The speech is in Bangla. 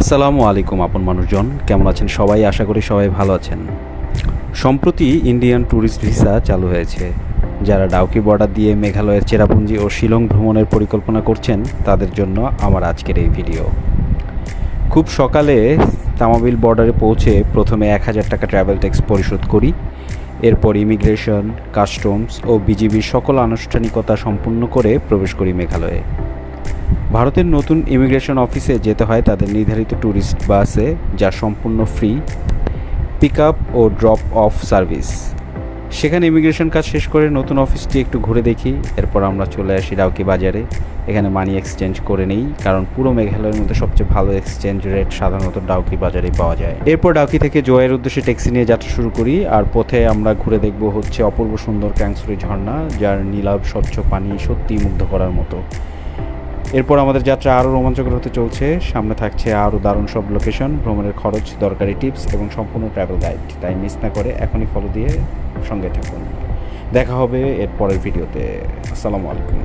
আসসালামু আলাইকুম আপন মানুষজন, কেমন আছেন সবাই? আশা করি সবাই ভালো আছেন। সম্প্রতি ইন্ডিয়ান ট্যুরিস্ট ভিসা চালু হয়েছে। যারা ডাউকি বর্ডার দিয়ে মেঘালয়ের চেরাপুঞ্জি ও শিলং ভ্রমণের পরিকল্পনা করছেন তাদের জন্য আমার আজকের এই ভিডিও। খুব সকালে তামাবিল বর্ডারে পৌঁছে প্রথমে ১,০০০ টাকা ট্রাভেল ট্যাক্স পরিশোধ করি। এরপর ইমিগ্রেশন, কাস্টমস ও বিজিবির সকল আনুষ্ঠানিকতা সম্পূর্ণ করে প্রবেশ করি মেঘালয়ে। ভারতের নতুন ইমিগ্রেশন অফিসে যেতে হয় তাদের নির্ধারিত ট্যুরিস্ট বাসে, যা সম্পূর্ণ ফ্রি পিক আপ ও ড্রপ অফ সার্ভিস। সেখানে ইমিগ্রেশন কাজ শেষ করে নতুন অফিসটি একটু ঘুরে দেখি। এরপর আমরা চলে আসি ডাউকি বাজারে। এখানে মানি এক্সচেঞ্জ করে নেই, কারণ পুরো মেঘালয়ের মধ্যে সবচেয়ে ভালো এক্সচেঞ্জ রেট সাধারণত ডাউকি বাজারেই পাওয়া যায়। এরপর ডাউকি থেকে জোয়ের উদ্দেশ্যে ট্যাক্সি নিয়ে যাত্রা শুরু করি। আর পথে আমরা ঘুরে দেখব হচ্ছে অপূর্ব সুন্দর ক্যাংসুরি ঝর্ণা, যার নীলাভ স্বচ্ছ পানি সত্যিই মুগ্ধ করার মতো। এরপর আমাদের যাত্রা আরও রোমাঞ্চকর হতে চলছে। সামনে থাকছে আরও দারুণ সব লোকেশন, ভ্রমণের খরচ, দরকারি টিপস এবং সম্পূর্ণ ট্রাভেল গাইড। তাই মিস না করে এখনই ফলো দিয়ে সঙ্গে থাকুন। দেখা হবে এর পরের ভিডিওতে। আসসালামু আলাইকুম।